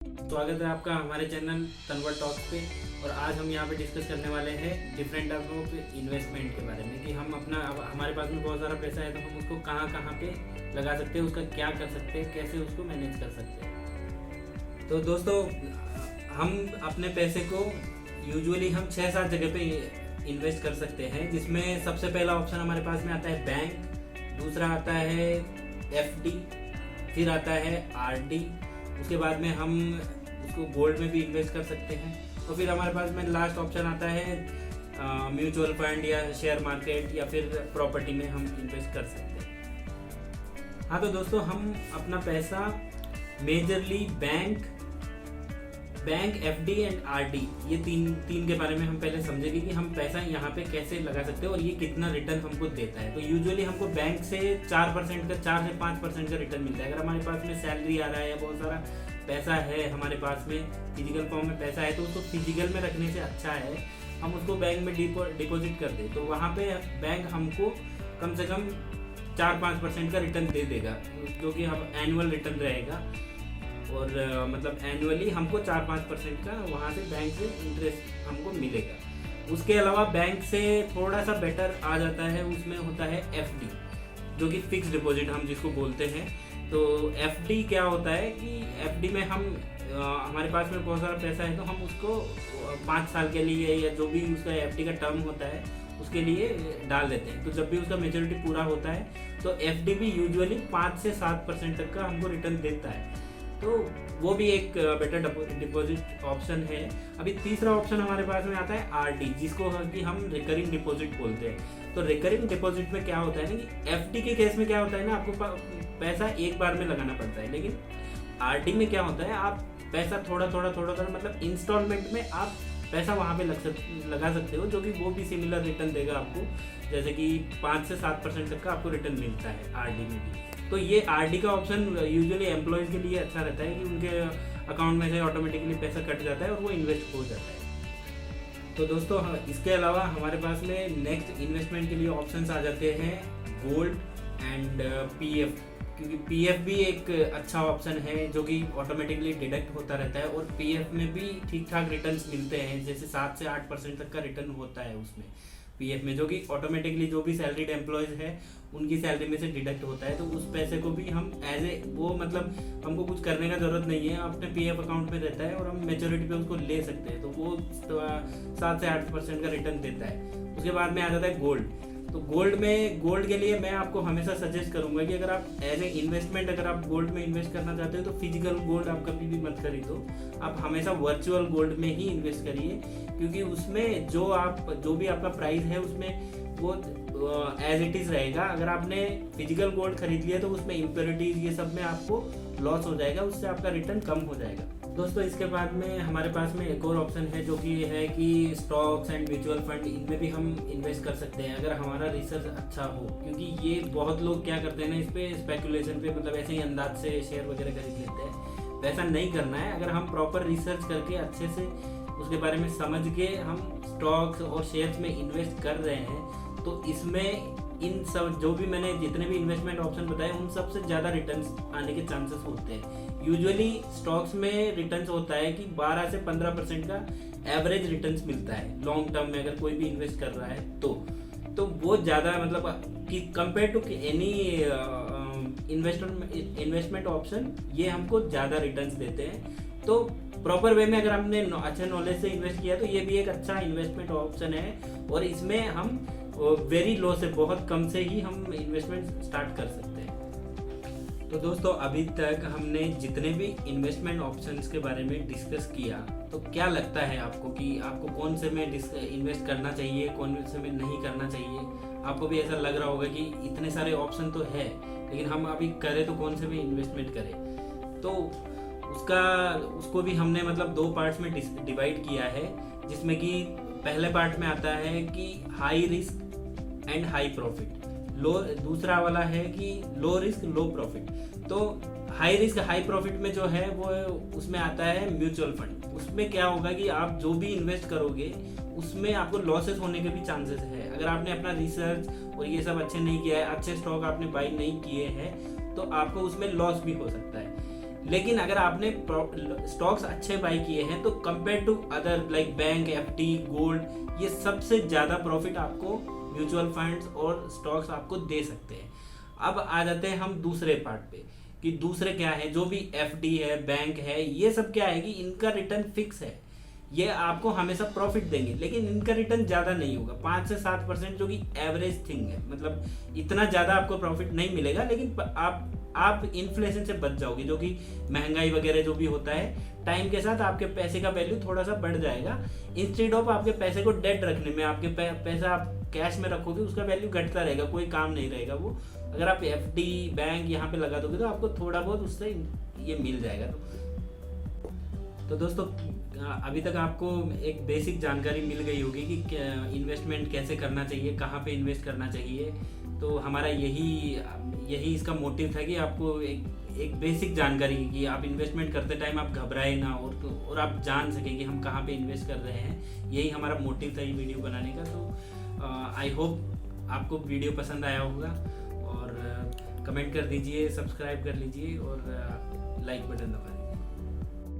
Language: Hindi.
स्वागत है आपका हमारे चैनल तनवर टॉक्स पे। और आज हम यहाँ पे डिस्कस करने वाले हैं डिफरेंट टाइप ऑफ इन्वेस्टमेंट के बारे में कि हम अब हमारे पास में बहुत सारा पैसा है तो हम उसको कहाँ कहाँ पे लगा सकते हैं, उसका क्या कर सकते हैं, कैसे उसको मैनेज कर सकते हैं। तो दोस्तों, हम अपने पैसे को यूजुअली हम 6-7 जगह पे इन्वेस्ट कर सकते हैं, जिसमें सबसे पहला ऑप्शन हमारे पास में आता है बैंक, दूसरा आता है एफडी, फिर आता है आरडी, उसके बाद में हम उसको गोल्ड में भी इन्वेस्ट कर सकते हैं, और फिर हमारे पास में लास्ट ऑप्शन आता है म्यूचुअल फंड या शेयर मार्केट या फिर प्रॉपर्टी में हम इन्वेस्ट कर सकते हैं। हाँ, तो दोस्तों, हम अपना पैसा majorly bank, FD and RD, ये तीन के बारे में हम पहले समझेंगे कि हम पैसा यहाँ पे कैसे लगा सकते हैं और ये कितना रिटर्न हमको देता है। तो यूजुअली हमको बैंक से 4% का 4 से 5% का रिटर्न मिलता है। अगर हमारे पास में सैलरी आ रहा है या बहुत सारा पैसा है हमारे पास में, फिजिकल फॉर्म में पैसा है, तो उसको फिजिकल में रखने से अच्छा है हम उसको बैंक में डिपॉजिट कर दें। तो वहाँ पे बैंक हमको कम से कम 4-5% का रिटर्न दे देगा, जो कि हम एनुअल रिटर्न रहेगा। और मतलब एनुअली हमको 4-5% का वहाँ से बैंक से इंटरेस्ट हमको मिलेगा। उसके अलावा बैंक से थोड़ा सा बेटर आ जाता है, उसमें होता है एफडी, जो कि फिक्स डिपॉजिट हम जिसको बोलते हैं। तो एफडी क्या होता है कि एफडी में हम हमारे पास में बहुत सारा पैसा है तो हम उसको 5 साल के लिए या जो भी उसका एफडी का टर्म होता है उसके लिए डाल देते हैं। तो जब भी उसका मेच्योरिटी पूरा होता है तो एफडी भी यूजुअली 5 से 7% तक का हमको रिटर्न देता है। तो वो भी एक बेटर डिपॉजिट ऑप्शन है। अभी तीसरा ऑप्शन हमारे पास में आता है आरडी, जिसको कि हम रिकरिंग डिपॉजिट बोलते हैं। तो रिकरिंग डिपॉजिट में क्या होता है ना कि एफडी के केस में क्या होता है ना, आपको पैसा एक बार में लगाना पड़ता है, लेकिन आरडी में क्या होता है, आप पैसा थोड़ा थोड़ा मतलब इंस्टॉलमेंट में आप पैसा वहाँ पे लगा सकते हो, जो कि वो भी सिमिलर रिटर्न देगा आपको, जैसे कि 5 से 7% तक का आपको रिटर्न मिलता है आरडी में भी। तो ये आरडी का ऑप्शन यूजुअली एम्प्लॉयज़ के लिए अच्छा रहता है कि उनके अकाउंट में से ऑटोमेटिकली पैसा कट जाता है और वो इन्वेस्ट हो जाता है। तो दोस्तों, इसके अलावा हमारे पास में नेक्स्ट इन्वेस्टमेंट के लिए ऑप्शंस आ जाते हैं गोल्ड एंड पीएफ, क्योंकि पीएफ भी एक अच्छा ऑप्शन है जो कि ऑटोमेटिकली डिडक्ट होता रहता है और पीएफ में भी ठीक ठाक रिटर्न्स मिलते हैं, जैसे 7 से 8% तक का रिटर्न होता है उसमें पीएफ में, जो कि ऑटोमेटिकली जो भी सैलरीड एम्प्लॉयज़ है उनकी सैलरी में से डिडक्ट होता है। तो उस पैसे को भी हम एज ए वो मतलब हमको कुछ करने का ज़रूरत नहीं है, अपने पीएफ अकाउंट में रहता है और हम मेच्योरिटी पे उसको ले सकते हैं। तो वो 7 से 8% का रिटर्न देता है। उसके बाद में आ जाता है गोल्ड। तो गोल्ड के लिए मैं आपको हमेशा सजेस्ट करूंगा कि अगर आप एज ए इन्वेस्टमेंट अगर आप गोल्ड में इन्वेस्ट करना चाहते हो तो फिजिकल गोल्ड आप कभी भी मत खरीदो, आप हमेशा वर्चुअल गोल्ड में ही इन्वेस्ट करिए, क्योंकि उसमें जो भी आपका प्राइस है उसमें वो एज इट इज़ रहेगा। अगर आपने फिजिकल गोल्ड खरीद लिया तो उसमें इम्प्योरिटीज ये सब में आपको लॉस हो जाएगा, उससे आपका रिटर्न कम हो जाएगा। दोस्तों, इसके बाद में हमारे पास में एक और ऑप्शन है जो कि है कि स्टॉक्स एंड म्यूचुअल फंड, इनमें भी हम इन्वेस्ट कर सकते हैं अगर हमारा रिसर्च अच्छा हो, क्योंकि ये बहुत लोग क्या करते हैं ना, इस पे स्पेकुलेशन पे मतलब ऐसे ही अंदाज से शेयर वगैरह खरीद लेते हैं। वैसा नहीं करना है। अगर हम प्रॉपर रिसर्च करके अच्छे से उसके बारे में समझ के हम स्टॉक्स और शेयर्स में इन्वेस्ट कर रहे हैं तो इसमें इन सब जो भी मैंने जितने भी इन्वेस्टमेंट ऑप्शन बताए उन सबसे ज़्यादा रिटर्न्स आने के चांसेस होते हैं। यूजुअली स्टॉक्स में रिटर्न्स होता है कि 12 से 15% का एवरेज रिटर्न्स मिलता है लॉन्ग टर्म में, अगर कोई भी इन्वेस्ट कर रहा है तो वो ज़्यादा मतलब कि compare to any investment option ये हमको ज़्यादा रिटर्न्स देते हैं। तो प्रॉपर वे में अगर हमने अच्छे नॉलेज से इन्वेस्ट किया तो ये भी एक अच्छा इन्वेस्टमेंट ऑप्शन है और इसमें हम वेरी लो से बहुत कम से ही हम इन्वेस्टमेंट स्टार्ट कर सकते हैं। तो दोस्तों, अभी तक हमने जितने भी इन्वेस्टमेंट ऑप्शंस के बारे में डिस्कस किया, तो क्या लगता है आपको कि आपको कौन से में इन्वेस्ट करना चाहिए, कौन से में नहीं करना चाहिए? आपको भी ऐसा लग रहा होगा कि इतने सारे ऑप्शन तो है, लेकिन हम अभी करें तो कौन से में इन्वेस्टमेंट करें? तो उसको भी हमने मतलब 2 पार्ट्स में डिवाइड किया है, जिसमें कि पहले पार्ट में आता है कि high risk and high profit, दूसरा वाला है कि लो रिस्क लो प्रॉफिट। तो हाई रिस्क हाई प्रॉफिट में जो है वो उसमें आता है म्यूचुअल फंड। उसमें क्या होगा कि आप जो भी इन्वेस्ट करोगे उसमें आपको लॉसेस होने के भी चांसेस है। अगर आपने अपना रिसर्च और ये सब अच्छे नहीं किया है, अच्छे स्टॉक आपने बाई नहीं किए हैं, तो आपको उसमें लॉस भी हो सकता है। लेकिन अगर आपने स्टॉक्स अच्छे बाई किए हैं तो compare to other like bank, FD, gold, ये सबसे ज़्यादा प्रॉफिट आपको म्यूचुअल फंड्स और स्टॉक्स आपको दे सकते हैं। अब आ जाते हैं हम दूसरे पार्ट पे कि दूसरे क्या है, जो भी एफडी है, बैंक है, ये सब क्या है कि इनका रिटर्न फिक्स है, ये आपको हमेशा प्रॉफिट देंगे, लेकिन इनका रिटर्न ज़्यादा नहीं होगा, 5 से 7%, जो कि एवरेज थिंग है। मतलब इतना ज़्यादा आपको प्रॉफिट नहीं मिलेगा, लेकिन आप इन्फ्लेशन से बच जाओगे, जो कि महंगाई वगैरह जो भी होता है, टाइम के साथ आपके पैसे का वैल्यू थोड़ा सा बढ़ जाएगा। इंस्टेड ऑफ आपके पैसे को डेड रखने में, आपके पैसा आप कैश में रखोगे, उसका वैल्यू घटता रहेगा, कोई काम नहीं रहेगा वो। अगर आप एफडी, बैंक यहाँ पे लगा दोगे तो आपको थोड़ा बहुत उससे ये मिल जाएगा। तो दोस्तों, अभी तक आपको एक बेसिक जानकारी मिल गई होगी कि इन्वेस्टमेंट कैसे करना चाहिए, कहाँ पे इन्वेस्ट करना चाहिए। तो हमारा यही इसका मोटिव था कि आपको एक बेसिक जानकारी कि आप इन्वेस्टमेंट करते टाइम आप घबराए ना, और आप जान सकें कि हम कहाँ पे इन्वेस्ट कर रहे हैं। यही हमारा मोटिव था ये वीडियो बनाने का। तो आई होप आपको वीडियो पसंद आया होगा, और कमेंट कर दीजिए, सब्सक्राइब कर लीजिए और लाइक बटन दबा दीजिए।